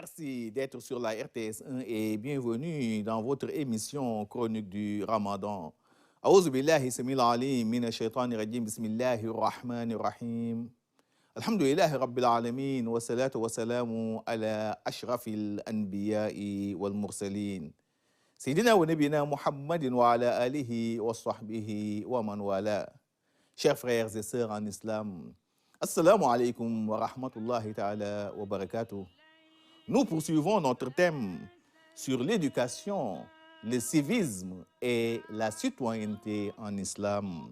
Merci d'être sur la RTS 1 et bienvenue dans votre émission chronique du Ramadan. أعوذ بالله السميع العليم من الشيطان الرجيم بسم الله الرحمن الرحيم الحمد لله رب العالمين والصلاة والسلام على أشرف الأنبياء والمرسلين سيدنا ونبينا محمد وعلى آله وصحبه ومن والاه. Chers frères et sœurs en islam, Assalamu alaikum wa rahmatullahi ta'ala wa barakatuh. Nous poursuivons notre thème sur l'éducation, le civisme et la citoyenneté en islam.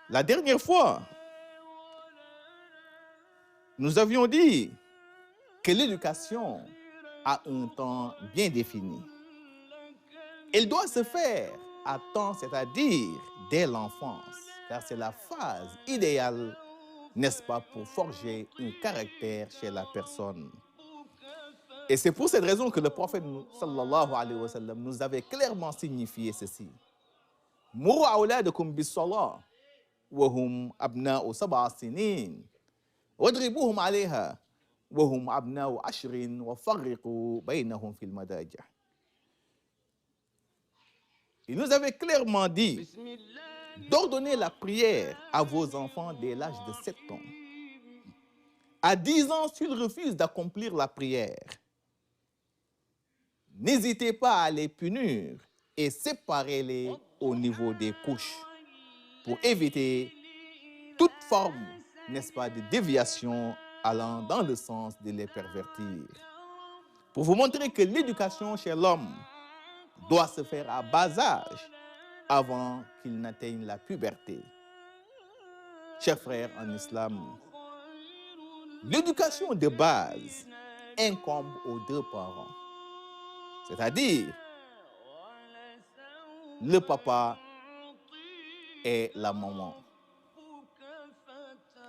La dernière fois, nous avions dit que l'éducation a un temps bien défini. Elle doit se faire à temps, c'est-à-dire dès l'enfance, car c'est la phase idéale, n'est-ce pas, pour forger un caractère chez la personne. Et c'est pour cette raison que le prophète sallallahu alayhi wa sallam nous avait clairement signifié ceci. Muru awladakum bis-salah wa hum abna'u sab'a sinin wadribuhum 'alayha wa hum abna'u 'ashrin wa farriqu baynahum fil madaji'. Il nous avait clairement dit d'ordonner la prière à vos enfants dès l'âge de 7 ans. À 10 ans, s'ils refusent d'accomplir la prière, n'hésitez pas à les punir et séparez-les au niveau des couches pour éviter toute forme, n'est-ce pas, de déviation allant dans le sens de les pervertir. Pour vous montrer que l'éducation chez l'homme doit se faire à bas âge avant qu'il n'atteigne la puberté. Chers frères en islam, l'éducation de base incombe aux deux parents, c'est-à-dire le papa et la maman.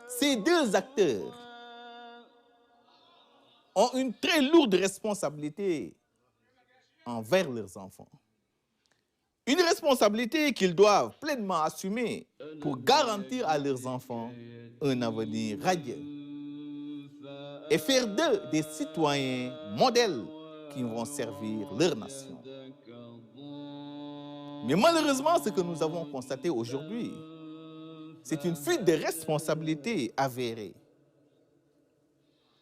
Ces deux acteurs ont une très lourde responsabilité envers leurs enfants. Une responsabilité qu'ils doivent pleinement assumer pour garantir à leurs enfants un avenir radieux et faire d'eux des citoyens modèles qui vont servir leur nation. Mais malheureusement, ce que nous avons constaté aujourd'hui, c'est une fuite de responsabilité avérée,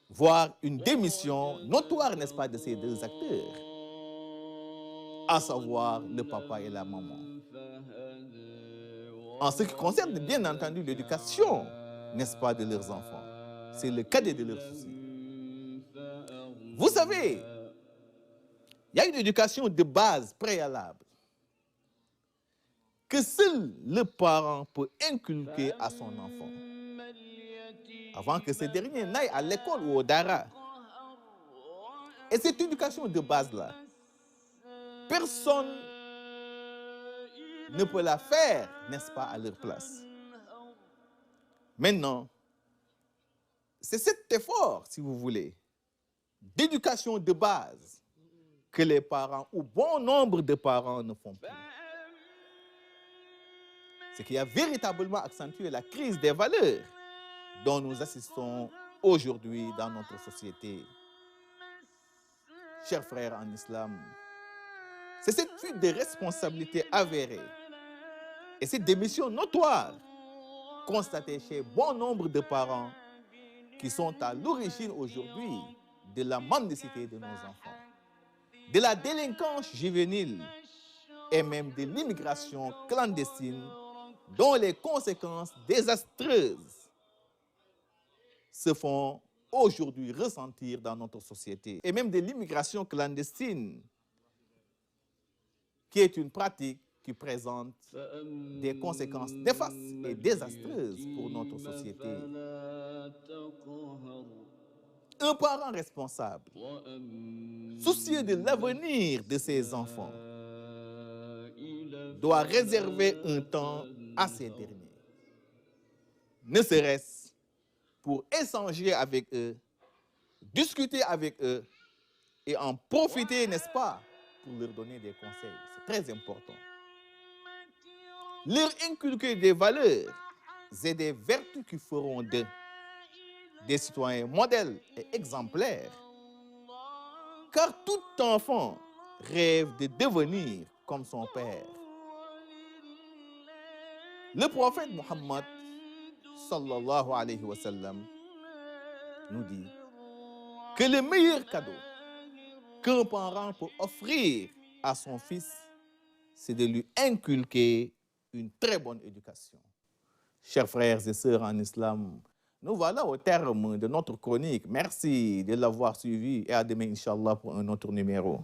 voire une démission notoire, n'est-ce pas, de ces deux acteurs, à savoir le papa et la maman. En ce qui concerne bien entendu l'éducation, n'est-ce pas, de leurs enfants, c'est le cadet de leurs soucis. Vous savez, il y a une éducation de base préalable que seul le parent peut inculquer à son enfant avant que ce dernier n'aille à l'école ou au dara. Et cette éducation de base-là, personne ne peut la faire, n'est-ce pas, à leur place. Maintenant, c'est cet effort, si vous voulez, d'éducation de base que les parents, ou bon nombre de parents, ne font plus. Ce qui a véritablement accentué la crise des valeurs dont nous assistons aujourd'hui dans notre société. Chers frères en islam, c'est cette fuite de responsabilité avérée et cette démission notoire constatée chez bon nombre de parents qui sont à l'origine aujourd'hui de la mendicité de nos enfants, de la délinquance juvénile et même de l'immigration clandestine dont les conséquences désastreuses se font aujourd'hui ressentir dans notre société, et même de l'immigration clandestine qui est une pratique qui présente des conséquences néfastes et désastreuses pour notre société. Un parent responsable, soucieux de l'avenir de ses enfants, doit réserver un temps à ces derniers, ne serait-ce pour échanger avec eux, discuter avec eux et en profiter, n'est-ce pas, pour leur donner des conseils. C'est très important. Leur inculquer des valeurs et des vertus qui feront d'eux des citoyens modèles et exemplaires car tout enfant rêve de devenir comme son père. Le prophète Muhammad sallallahu alayhi wa sallam nous dit que le meilleur cadeau qu'un parent peut offrir à son fils, c'est de lui inculquer une très bonne éducation. Chers frères et sœurs en islam, nous voilà au terme de notre chronique. Merci de l'avoir suivi et à demain, Inch'Allah, pour un autre numéro.